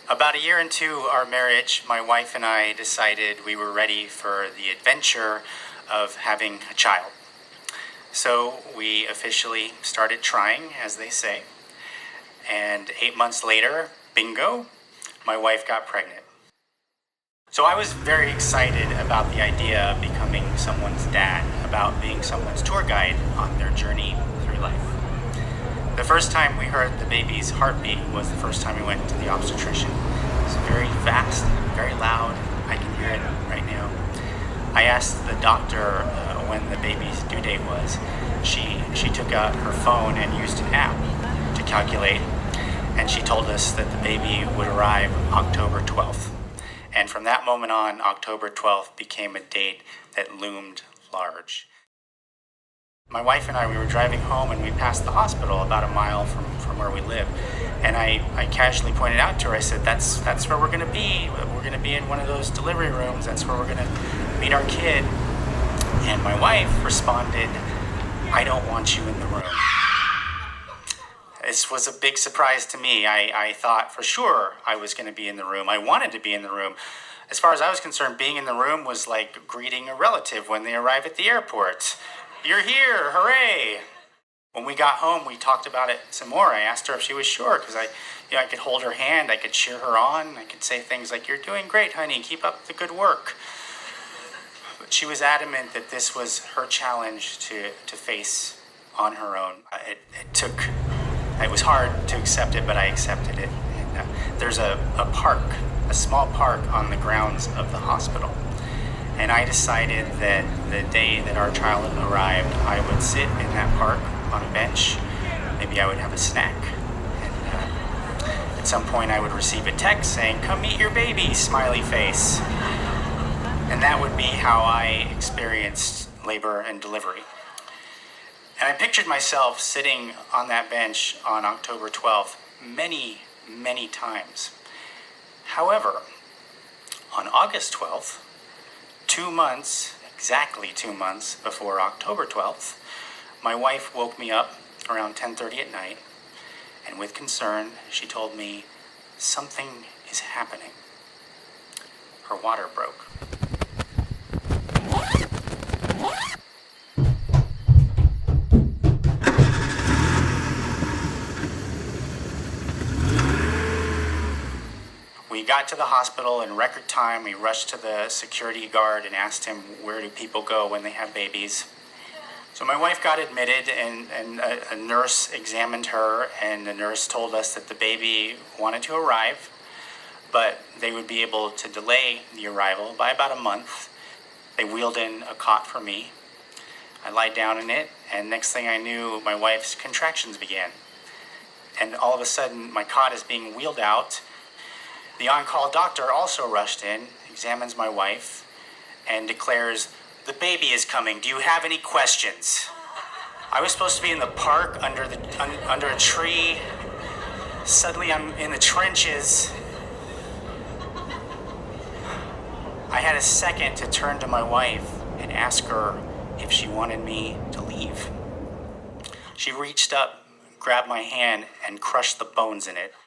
About a year into our marriage, my wife and I decided we were ready for the adventure of having a child. So we officially started trying, as they say. And 8 months later, bingo, my wife got pregnant. So I was very excited about the idea of becoming someone's dad, about being someone's tour guide on their journey through life. The first time we heard the baby's heartbeat was the first time we went to the obstetrician. It was very fast, very loud. I can hear it right now. I asked the doctor when the baby's due date was. She took out her phone and used an app to calculate, and she told us that the baby would arrive October 12th. And from that moment on, October 12th became a date that loomed large. My wife and I, we were driving home and we passed the hospital about a mile from where we live. And I casually pointed out to her, I said, that's where we're gonna be. We're gonna be in one of those delivery rooms. That's where we're gonna meet our kid. And my wife responded, "I don't want you in the room." This was a big surprise to me. I thought for sure I was gonna be in the room. I wanted to be in the room. As far as I was concerned, being in the room was like greeting a relative when they arrive at the airport. "You're here, hooray!" When we got home, we talked about it some more. I asked her if she was sure, because I could hold her hand, I could cheer her on, I could say things like, "You're doing great, honey, keep up the good work." But she was adamant that this was her challenge to face on her own. It was hard to accept it, but I accepted it. And, there's a park, a small park on the grounds of the hospital. And I decided that the day that our child arrived, I would sit in that park on a bench. Maybe I would have a snack. And at some point I would receive a text saying, "Come meet your baby," smiley face. And that would be how I experienced labor and delivery. And I pictured myself sitting on that bench on October 12th many, many times. However, on August 12th, exactly 2 months before October 12th, my wife woke me up around 10:30 at night, and with concern, she told me something is happening. Her water broke. We got to the hospital in record time. We rushed to the security guard and asked him, "Where do people go when they have babies?" So my wife got admitted, and a nurse examined her, and the nurse told us that the baby wanted to arrive, but they would be able to delay the arrival by about a month. They wheeled in a cot for me. I lied down in it, and next thing I knew, my wife's contractions began. And all of a sudden, my cot is being wheeled out. The on-call doctor also rushed in, examines my wife, and declares, "The baby is coming. Do you have any questions?" I was supposed to be in the park under a tree. Suddenly I'm in the trenches. I had a second to turn to my wife and ask her if she wanted me to leave. She reached up, grabbed my hand, and crushed the bones in it.